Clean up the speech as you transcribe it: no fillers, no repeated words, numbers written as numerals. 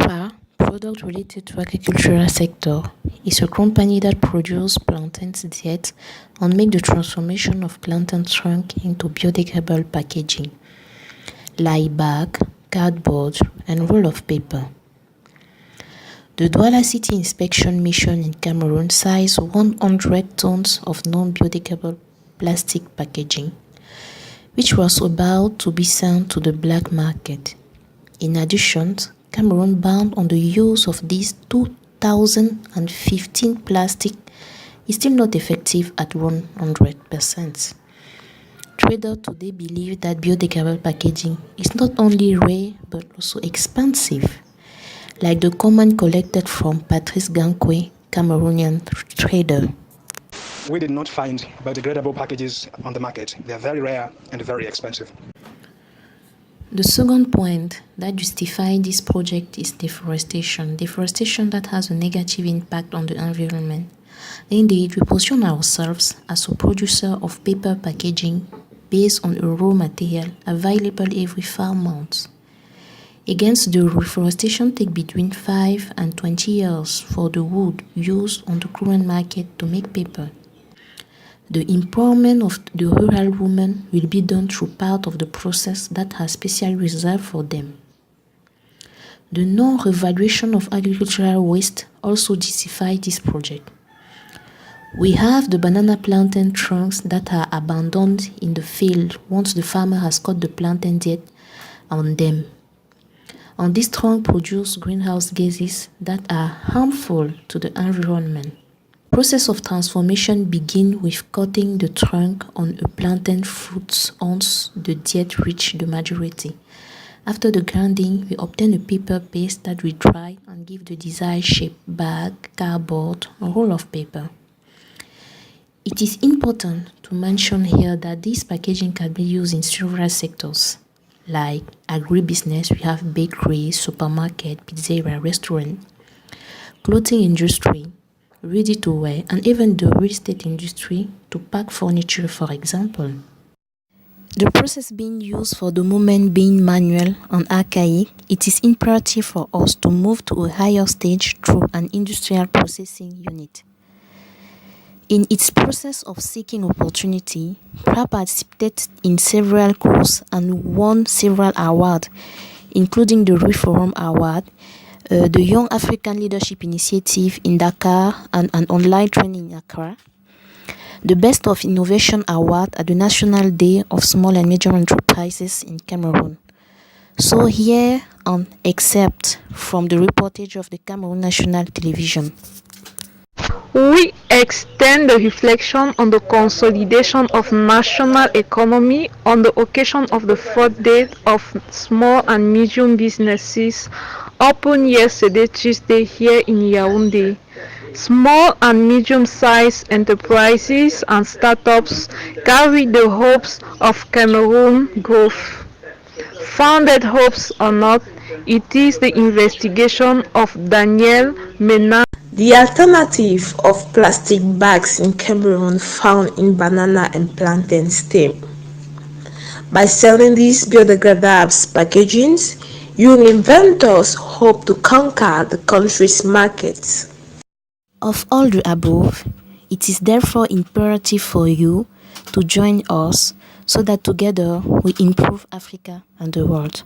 PRA, product related to agricultural sector, is a company that produces plantain diet and make the transformation of plantain trunk into biodegradable packaging, like bag, cardboard, and roll of paper. The Douala City Inspection Mission in Cameroon seized 100 tons of non-biodegradable plastic packaging, which was about to be sent to the black market. In addition, Cameroon banned on the use of these 2015 plastic is still not effective at 100%. Traders today believe that biodegradable packaging is not only rare but also expensive, like the comment collected from Patrice Gankwe, Cameroonian trader. We did not find biodegradable packages on the market. They are very rare and very expensive. The second point that justifies this project is deforestation. Deforestation that has a negative impact on the environment. Indeed, we position ourselves as a producer of paper packaging based on a raw material available every 5 months. Against the reforestation take between 5 and 20 years for the wood used on the current market to make paper. The empowerment of the rural women will be done through part of the process that has specially reserved for them. The non-revaluation of agricultural waste also justifies this project. We have the banana plantain trunks that are abandoned in the field once the farmer has cut the plantain diet on them. And these trunks produce greenhouse gases that are harmful to the environment. The process of transformation begins with cutting the trunk on a plantain fruit once the diet reaches the majority. After the grinding, we obtain a paper paste that we dry and give the desired shape: bag, cardboard, or roll of paper. It is important to mention here that this packaging can be used in several sectors, like agribusiness. We have bakery, supermarket, pizzeria, restaurant, clothing industry, ready-to-wear, and even the real estate industry to pack furniture, for example. The process being used for the moment being manual and archaic, it is imperative for us to move to a higher stage through an industrial processing unit. In its process of seeking opportunity, PRA participated in several courses and won several awards, including the Reform Award, the Young African Leadership Initiative in Dakar, and an online training in Accra, the Best of Innovation Award at the National Day of Small and Medium Enterprises in Cameroon. So here an excerpt from the reportage of the Cameroon National Television. We extend the reflection on the consolidation of national economy on the occasion of the 4th Day of Small and Medium Businesses, opened yesterday Tuesday here in Yaoundé. Small and medium-sized enterprises and startups carry the hopes of Cameroon growth. Founded hopes or not, it is the investigation of Daniel Mena. The alternative of plastic bags in Cameroon found in banana and plantain stem. By selling these biodegradable packagings, young inventors hope to conquer the country's markets. Of all the above, it is therefore imperative for you to join us so that together we improve Africa and the world.